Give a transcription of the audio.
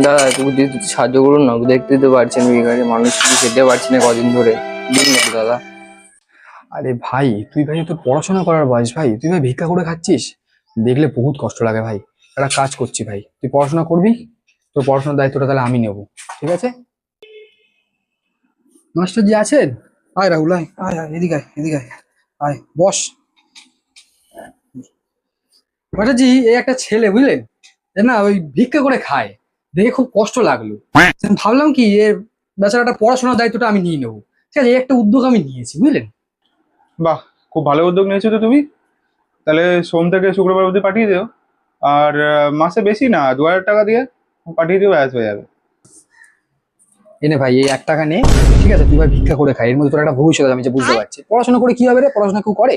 দাদা একটু দিতে সাহায্য করুন না, দেখতে তো পারছেন ভিখারি মানুষ, কিছু খেতে পারছি না কদিন ধরে, দিন না তো দাদা। আরে ভাই তুই ভাই তোর পড়াশোনা করার বয়স ভাই, তুই ভাই ভিক্ষা করে খাচ্ছিস, দেখলে বহুত কষ্ট লাগে ভাই। একটা কাজ করছি ভাই, তুই পড়াশোনা করবি, তোর পড়াশোনার দায়িত্বটা তাহলে আমি নেবো, ঠিক আছে? মাস্টার জি আছেন? আয় রাহুল, আয় আয় আয়, এদিকে আয়, এদিকে আয়, আয় বস। মাস্টার জি, এই একটা ছেলে বুঝলেন, এ না ওই ভিক্ষা করে খায়, দেখে খুব কষ্ট লাগলো। আমি ভাবলাম কি এর বেচারাটা পড়াশোনার দায়িত্বটা আমি নিয়ে নেবো, ঠিক আছে? এই একটা উদ্যোগ আমি নিয়েছি বুঝলেন। বাহ, খুব ভালো উদ্যোগ নিয়েছো তো তুমি। তাহলে সোম থেকে শুক্রবার অবধি পাঠিয়ে দিও। আর মাসে বেশি না, 2,000 টাকা দিয়ে পাঠিয়ে দিও, ব্যাস হয়ে যাবে। এনে ভাই এই 1 টাকা নে, ঠিক আছে? তুই ভাই ভিক্ষা করে খাই, এর মধ্যে তোর একটা ভবিষ্যৎ আছে, আমি যে বুঝতে পারছি। পড়াশোনা করে কি হবে রে? পড়াশোনা কেউ করে?